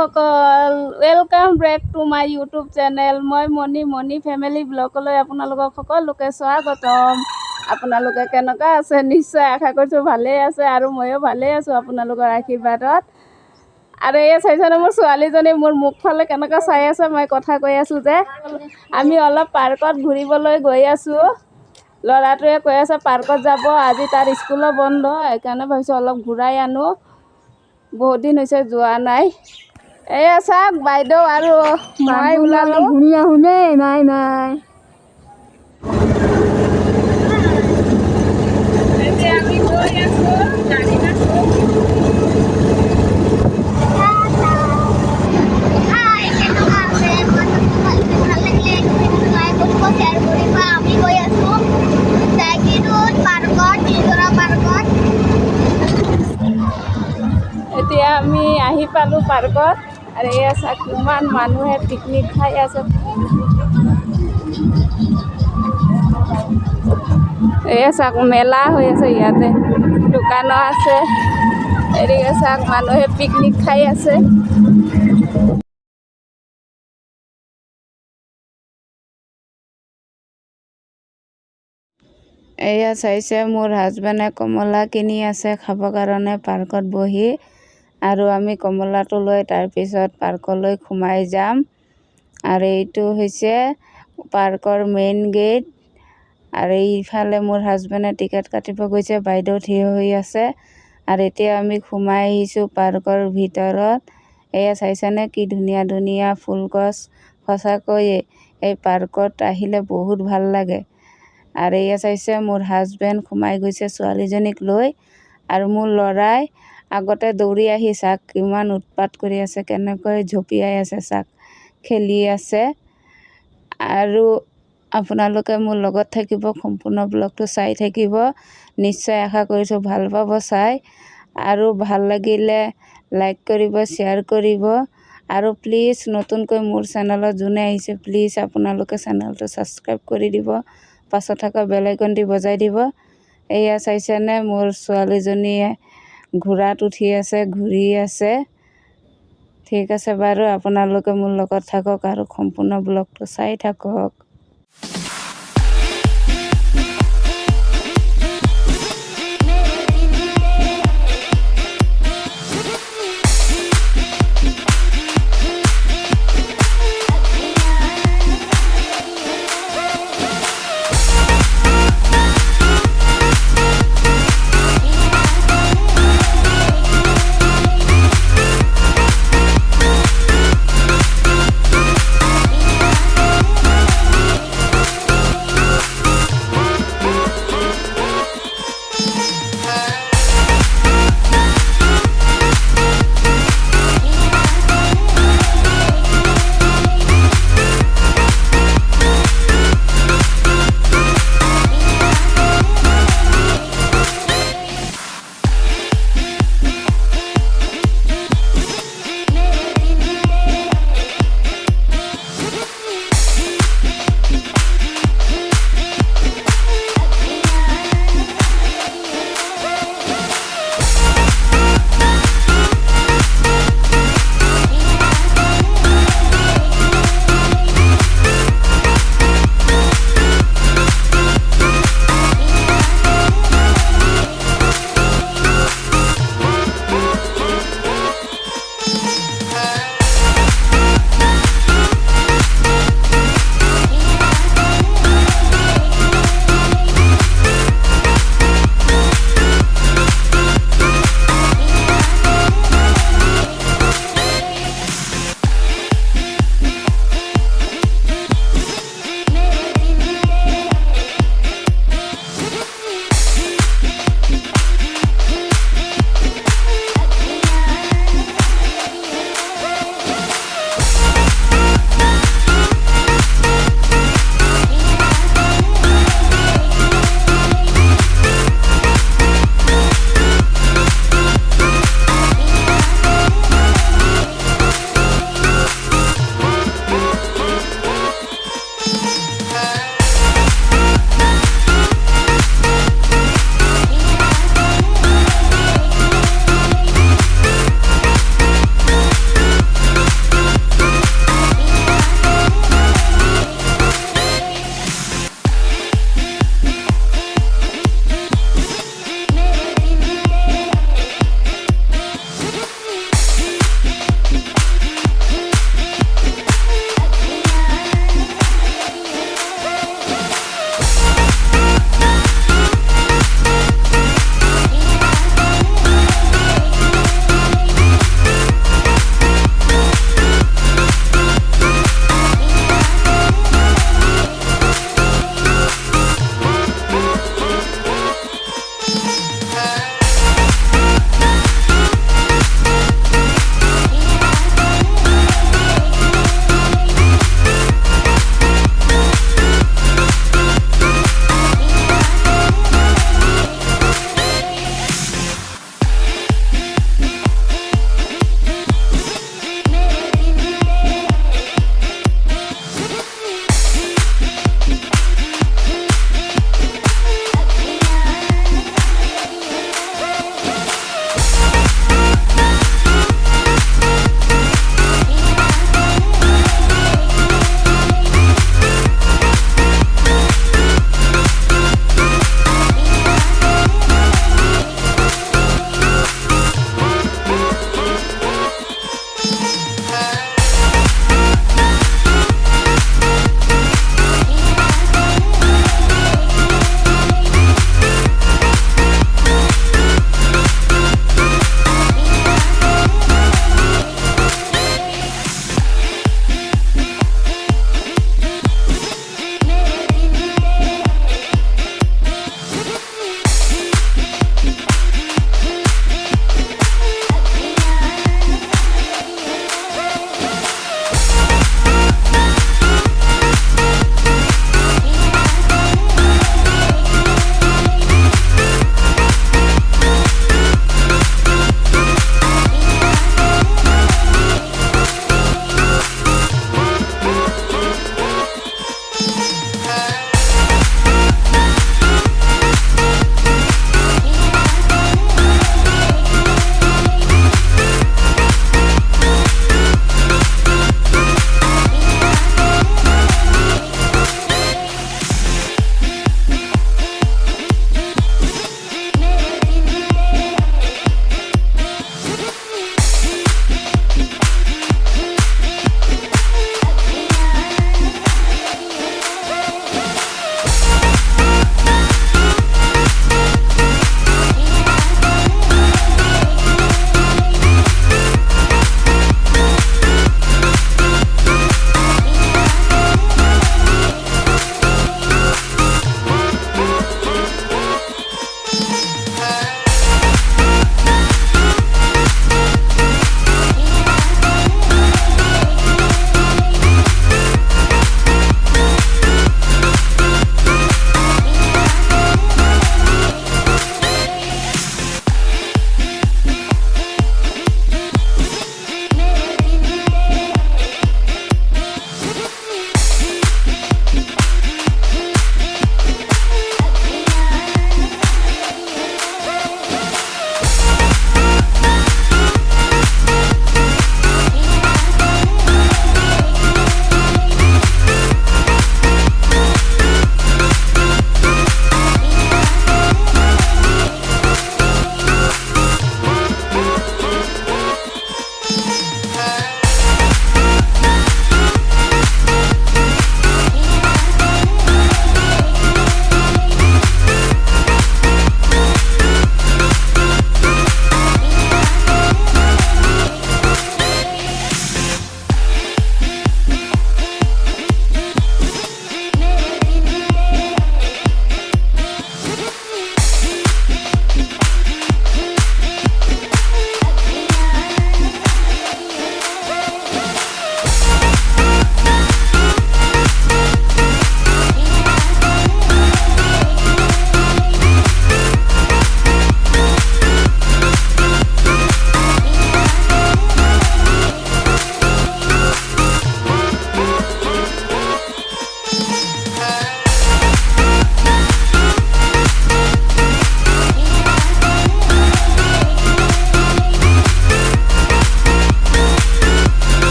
বন্ধুসকল welcome back to my YouTube channel মই মনি family ব্লগলৈ আপোনালোকক সকলোকে স্বাগতম। আপোনালোকে কেনেকুৱা আছে? নিশ্চয় আশা কৰিছোঁ ভালেই আছে আৰু ময়ো ভালেই আছোঁ আপোনালোকৰ আশীৰ্বাদত। আৰু এই চাইছেনে মোৰ ছোৱালীজনী মোৰ মুখফালে কেনেকুৱা চাই আছে? মই কথা কৈ আছোঁ যে আমি অলপ পাৰ্কত ঘূৰিবলৈ গৈ আছোঁ। ল'ৰাটোৱে কৈ আছে পাৰ্কত যাব, আজি তাৰ স্কুলো বন্ধ, সেইকাৰণে ভাবিছোঁ অলপ ঘূৰাই আনো, বহুত দিন হৈছে যোৱা নাই। এয়া চাওক বাইদেউ আৰু মই ওলালোঁ, ঘূৰি আহোঁ দেই। নাই আমি গৈ আছোঁ গাড়ীত আছোঁ। এতিয়া আমি আহি পালোঁ পাৰ্কত। আৰু এয়া চাওক কিমান মানুহে পিকনিক খাই আছে। এয়া চাওক মেলা হৈ আছে, ইয়াতে দোকানো আছে। এদিকে চাওক মানুহে পিকনিক খাই আছে। এয়া চাইছে মোৰ হাজবেণ্ডে কমলা কিনি আছে খাবৰ কাৰণে পাৰ্কত বহি। আৰু আমি কমলাটো লৈ তাৰপিছত পাৰ্কলৈ সোমাই যাম। আৰু এইটো হৈছে পাৰ্কৰ মেইন গেট। আৰু এইফালে মোৰ হাজবেণ্ডে টিকেট কাটিব গৈছে, বাইদেউ থিয় হৈ আছে। আৰু এতিয়া আমি সোমাই আহিছোঁ পাৰ্কৰ ভিতৰত। এয়া চাইছেনে কি ধুনীয়া ধুনীয়া ফুল গছ। সঁচাকৈয়ে এই পাৰ্কত আহিলে বহুত ভাল লাগে। আৰু এয়া চাইছে মোৰ হাজবেণ্ড সোমাই গৈছে ছোৱালীজনীক লৈ। আৰু মোৰ ল'ৰাই আগতে দৌৰি আহি চাওক কিমান উৎপাত কৰি আছে, কেনেকৈ জঁপিয়াই আছে চাওক, খেলি আছে। আৰু আপোনালোকে মোৰ লগত থাকিব, সম্পূৰ্ণ ব্লগটো চাই থাকিব। নিশ্চয় আশা কৰিছোঁ ভাল পাব চাই। আৰু ভাল লাগিলে লাইক কৰিব, শ্বেয়াৰ কৰিব। আৰু প্লিজ নতুনকৈ মোৰ চেনেলত যোনে আহিছে প্লিজ আপোনালোকে চেনেলটো ছাবস্ক্ৰাইব কৰি দিব, পাছত থকা বেল আইকনটি বজাই দিব। এয়া চাইছেনে মোৰ ছোৱালীজনীয়ে ঘোঁৰাত উঠি আছে, ঘূৰি আছে। ঠিক আছে বাৰু, আপোনালোকে মোৰ লগত থাকক আৰু সম্পূৰ্ণ ব্লগটো চাই থাকক।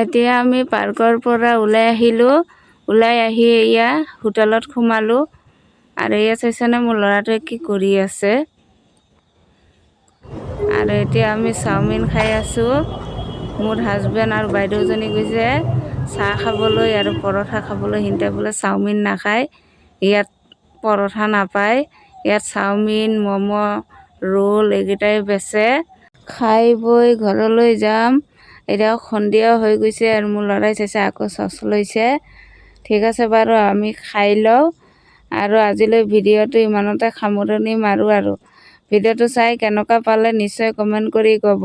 এতিয়া আমি পাৰ্কৰ পৰা ওলাই আহিলোঁ। ওলাই আহি এয়া হোটেলত সোমালোঁ। আৰু এয়া চাইছেনে মোৰ ল'ৰাটোৱে কি কৰি আছে। আৰু এতিয়া আমি চাওমিন খাই আছোঁ। মোৰ হাজবেণ্ড আৰু বাইদেউজনী গৈছে চাহ খাবলৈ আৰু পৰঠা খাবলৈ। সিহঁতে বোলে চাওমিন নাখায়, ইয়াত পৰঠা নাপায়। ইয়াত চাওমিন, ম'ম', ৰোল এইকেইটাই বেচে। খাই বৈ ঘৰলৈ যাম। এতিয়া সন্ধিয়া হৈ গৈছে আৰু মোৰ ল'ৰাই চাইছে আকৌ চচ লৈছে। ঠিক আছে বাৰু, আমি খাই লওঁ আৰু আজিলৈ ভিডিঅ'টো ইমানতে সামৰণি মাৰোঁ আৰু। ভিডিঅ'টো চাই কেনেকুৱা পালে নিশ্চয় কমেণ্ট কৰি ক'ব।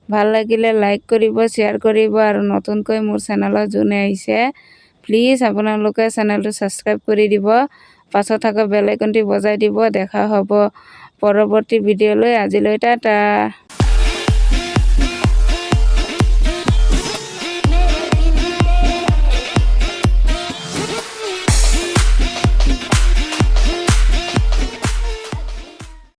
ভাল লাগিলে লাইক কৰিব, শ্বেয়াৰ কৰিব আৰু নতুনকৈ মোৰ চেনেলত যোনে আহিছে প্লিজ আপোনালোকে চেনেলটো ছাবস্ক্ৰাইব কৰি দিব। পাছত থকা বেল আইকনটি বজাই দিব। দেখা হ'ব পৰৱৰ্তী ভিডিঅ'লৈ। আজিলৈ টাটা।